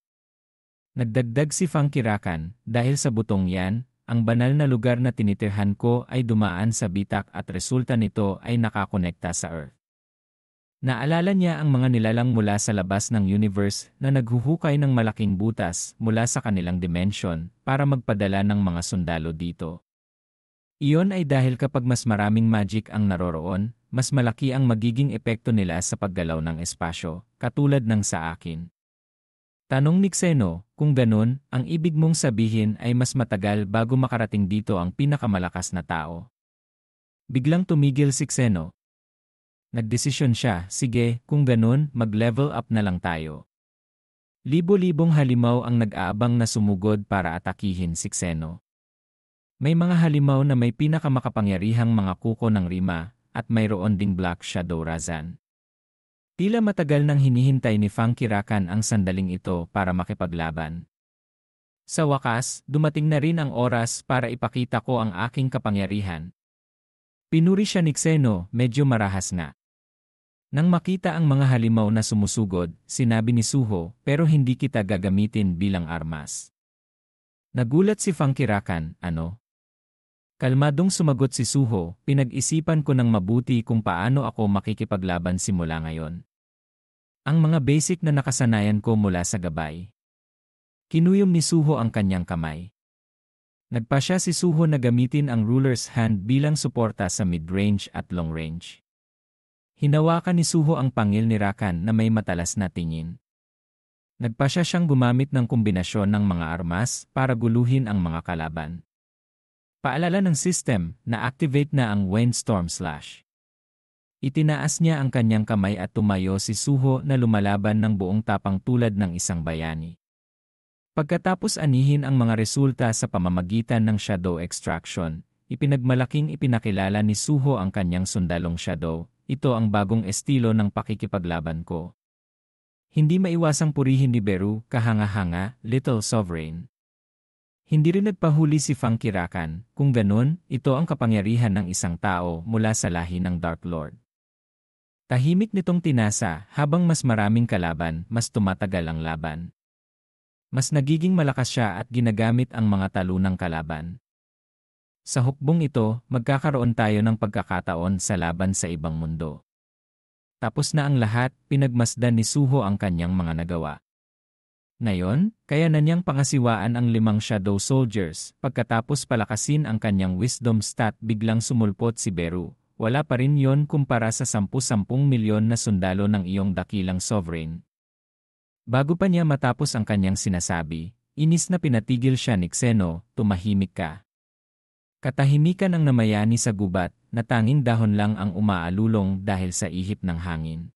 Nagdagdag si Funky Rakan, dahil sa butong yan, ang banal na lugar na tinitirhan ko ay dumaan sa bitak at resulta nito ay nakakonekta sa Earth. Naalala niya ang mga nilalang mula sa labas ng universe na naghuhukay ng malaking butas mula sa kanilang dimension para magpadala ng mga sundalo dito. Iyon ay dahil kapag mas maraming magic ang naroroon, mas malaki ang magiging epekto nila sa paggalaw ng espasyo, katulad ng sa akin. Tanong ni Xeno, kung ganun, ang ibig mong sabihin ay mas matagal bago makarating dito ang pinakamalakas na tao. Biglang tumigil si Xeno. Nagdesisyon siya, sige, kung ganun, mag-level up na lang tayo. Libo-libong halimaw ang nag-aabang na sumugod para atakihin si Xeno. May mga halimaw na may pinakamakapangyarihang mga kuko ng rima, at mayroon ding Black Shadow Razan. Tila matagal nang hinihintay ni Funky Rakan ang sandaling ito para makipaglaban. Sa wakas, dumating na rin ang oras para ipakita ko ang aking kapangyarihan. Pinuri siya ni Xeno, medyo marahas nga. Nang makita ang mga halimaw na sumusugod, sinabi ni Suho, pero hindi kita gagamitin bilang armas. Nagulat si Funky Rakan, ano? Kalmadong sumagot si Suho, pinag-isipan ko ng mabuti kung paano ako makikipaglaban simula ngayon. Ang mga basic na nakasanayan ko mula sa gabay. Kinuyom ni Suho ang kanyang kamay. Nagpasya si Suho na gamitin ang ruler's hand bilang suporta sa mid-range at long-range. Hinawakan ni Suho ang pangil ni Rakan na may matalas na tingin. Nagpasya siyang gumamit ng kombinasyon ng mga armas para guluhin ang mga kalaban. Paalala ng system, na-activate na ang Windstorm Slash. Itinaas niya ang kanyang kamay at tumayo si Suho na lumalaban ng buong tapang tulad ng isang bayani. Pagkatapos anihin ang mga resulta sa pamamagitan ng Shadow Extraction, ipinagmalaking ipinakilala ni Suho ang kanyang sundalong Shadow. Ito ang bagong estilo ng pakikipaglaban ko. Hindi maiwasang purihin ni Beru, kahanga-hanga, Little Sovereign. Hindi rin nagpahuli si Funky Rakan, kung ganun, ito ang kapangyarihan ng isang tao mula sa lahi ng Dark Lord. Tahimik nitong tinasa, habang mas maraming kalaban, mas tumatagal ang laban. Mas nagiging malakas siya at ginagamit ang mga talunang kalaban. Sa hukbong ito, magkakaroon tayo ng pagkakataon sa laban sa ibang mundo. Tapos na ang lahat, pinagmasdan ni Suho ang kanyang mga nagawa. Ngayon, kaya na niyang pangasiwaan ang 5 Shadow Soldiers. Pagkatapos palakasin ang kanyang wisdom stat, biglang sumulpot si Beru. Wala pa rin yon kumpara sa 10-10 milyon na sundalo ng iyong dakilang sovereign. Bago pa niya matapos ang kanyang sinasabi, inis na pinatigil siya ni Xeno, tumahimik ka. Katahimikan ang namayani sa gubat, na tanging dahon lang ang umaalulong dahil sa ihip ng hangin.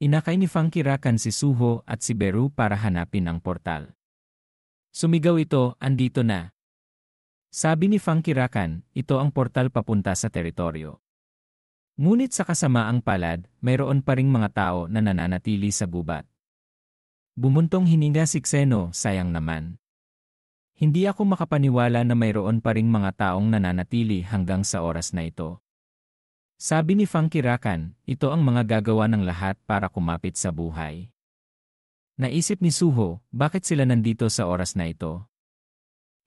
Inakay ni Funky Rakan si Suho at si Beru para hanapin ang portal. Sumigaw ito, andito na. Sabi ni Funky Rakan, ito ang portal papunta sa teritoryo. Ngunit sa kasamaang palad, mayroon pa ring mga tao na nananatili sa gubat. Bumuntong hininga si Xeno, sayang naman. Hindi ako makapaniwala na mayroon pa ring mga taong nananatili hanggang sa oras na ito. Sabi ni Funky Rakan, ito ang mga gagawa ng lahat para kumapit sa buhay. Naisip ni Suho, bakit sila nandito sa oras na ito?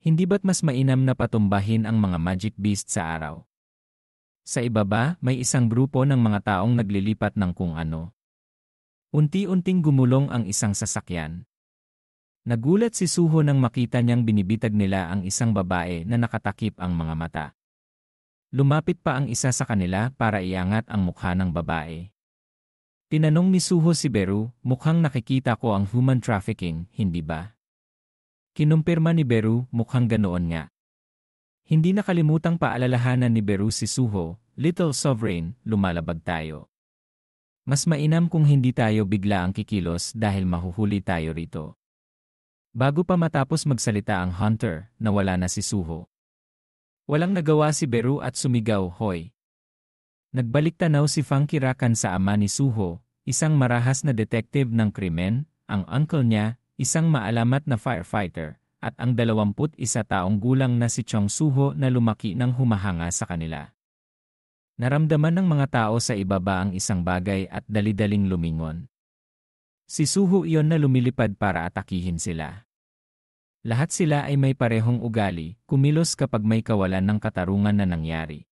Hindi ba't mas mainam na patumbahin ang mga magic beast sa araw? Sa ibaba, may isang grupo ng mga taong naglilipat ng kung ano. Unti-unting gumulong ang isang sasakyan. Nagulat si Suho nang makita niyang binibitag nila ang isang babae na nakatakip ang mga mata. Lumapit pa ang isa sa kanila para iangat ang mukha ng babae. Tinanong ni Suho si Beru, mukhang nakikita ko ang human trafficking, hindi ba? Kinumpirma ni Beru, mukhang ganoon nga. Hindi nakalimutang paalalahanan ni Beru si Suho, Little Sovereign, lumalabag tayo. Mas mainam kung hindi tayo bigla ang kikilos dahil mahuhuli tayo rito. Bago pa matapos magsalita ang hunter, nawala na si Suho. Walang nagawa si Beru at sumigaw, hoy. Nagbalik tanaw si Funky Rakan sa ama ni Suho, isang marahas na detective ng krimen, ang uncle niya, isang maalamat na firefighter, at ang 21 taong gulang na si Chong Suho na lumaki ng humahanga sa kanila. Naramdaman ng mga tao sa ibaba ang isang bagay at dali-daling lumingon. Si Suho iyon na lumilipad para atakihin sila. Lahat sila ay may parehong ugali, kumilos kapag may kawalan ng katarungan na nangyari.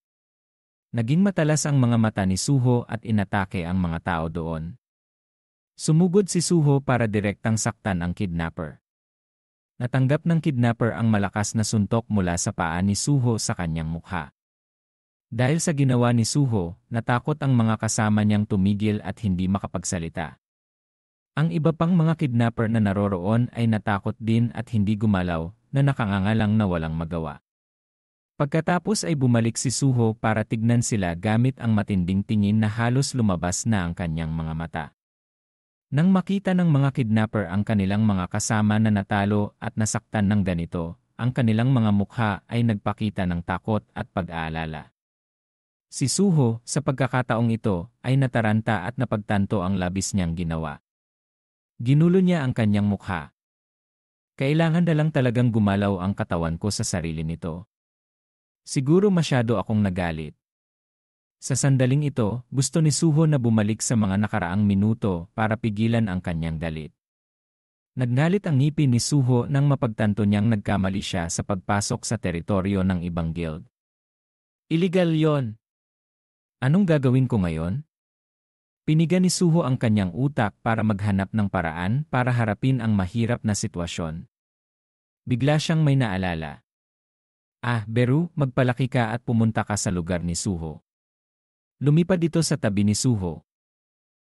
Naging matalas ang mga mata ni Suho at inatake ang mga tao doon. Sumugod si Suho para direktang saktan ang kidnapper. Natanggap ng kidnapper ang malakas na suntok mula sa paa ni Suho sa kanyang mukha. Dahil sa ginawa ni Suho, natakot ang mga kasama niyang tumigil at hindi makapagsalita. Ang iba pang mga kidnapper na naroroon ay natakot din at hindi gumalaw, na nakangangalang na walang magawa. Pagkatapos ay bumalik si Suho para tignan sila gamit ang matinding tingin na halos lumabas na ang kanyang mga mata. Nang makita ng mga kidnapper ang kanilang mga kasama na natalo at nasaktan ng ganito, ang kanilang mga mukha ay nagpakita ng takot at pag-aalala. Si Suho, sa pagkakataong ito, ay nataranta at napagtanto ang labis niyang ginawa. Ginulo niya ang kanyang mukha. Kailangan na lang talagang gumalaw ang katawan ko sa sarili nito. Siguro masyado akong nagalit. Sa sandaling ito, gusto ni Suho na bumalik sa mga nakaraang minuto para pigilan ang kanyang galit. Nagnalit ang ngipin ni Suho nang mapagtanto niyang nagkamali siya sa pagpasok sa teritoryo ng ibang guild. Illegal yon. Anong gagawin ko ngayon? Piniga ni Suho ang kanyang utak para maghanap ng paraan para harapin ang mahirap na sitwasyon. Bigla siyang may naalala. Beru, magpalaki ka at pumunta ka sa lugar ni Suho. Lumipad ito sa tabi ni Suho.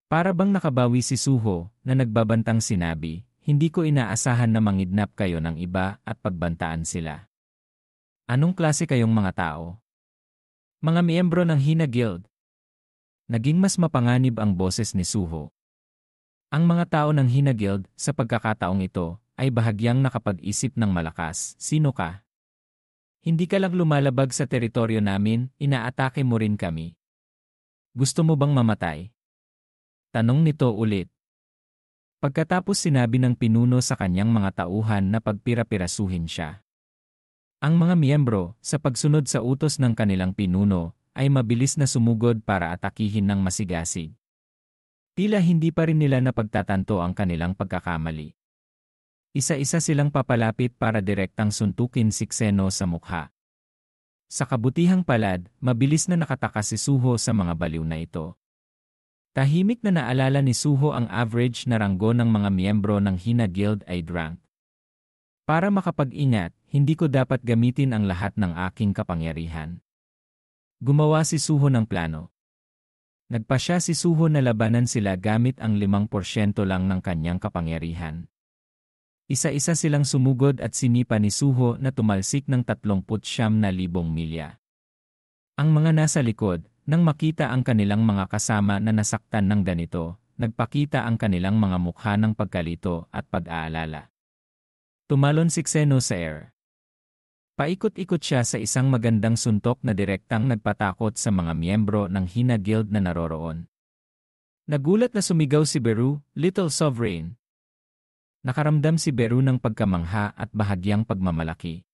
Para bang nakabawi si Suho na nagbabantang sinabi, hindi ko inaasahan na mangidnap kayo ng iba at pagbantaan sila. Anong klase kayong mga tao? Mga miyembro ng Hina Guild. Naging mas mapanganib ang boses ni Suho. Ang mga tao ng Hina Guild sa pagkakataong ito ay bahagyang nakapag-isip ng malakas. Sino ka? Hindi ka lang lumalabag sa teritoryo namin, inaatake mo rin kami. Gusto mo bang mamatay? Tanong nito ulit. Pagkatapos sinabi ng pinuno sa kanyang mga tauhan na pagpira-pirasuhin siya. Ang mga miyembro, sa pagsunod sa utos ng kanilang pinuno, ay mabilis na sumugod para atakihin ng masigasig. Tila hindi pa rin nila napagtatanto ang kanilang pagkakamali. Isa-isa silang papalapit para direktang suntukin si Xeno sa mukha. Sa kabutihang palad, mabilis na nakatakas si Suho sa mga baliw na ito. Tahimik na naalala ni Suho ang average na ranggo ng mga miyembro ng Hina Guild ay rank. Para makapag-ingat, hindi ko dapat gamitin ang lahat ng aking kapangyarihan. Gumawa si Suho ng plano. Nagpasya si Suho na labanan sila gamit ang 5% lang ng kanyang kapangyarihan. Isa-isa silang sumugod at sinipa ni Suho na tumalsik ng 39,000 milya. Ang mga nasa likod, nang makita ang kanilang mga kasama na nasaktan ng ganito, nagpakita ang kanilang mga mukha ng pagkalito at pag-aalala. Tumalon si Xeno sa air. Paikot-ikot siya sa isang magandang suntok na direktang nagpatakot sa mga miyembro ng Hina Guild na naroroon. Nagulat na sumigaw si Beru, Little Sovereign. Nakaramdam si Beru ng pagkamangha at bahagyang pagmamalaki.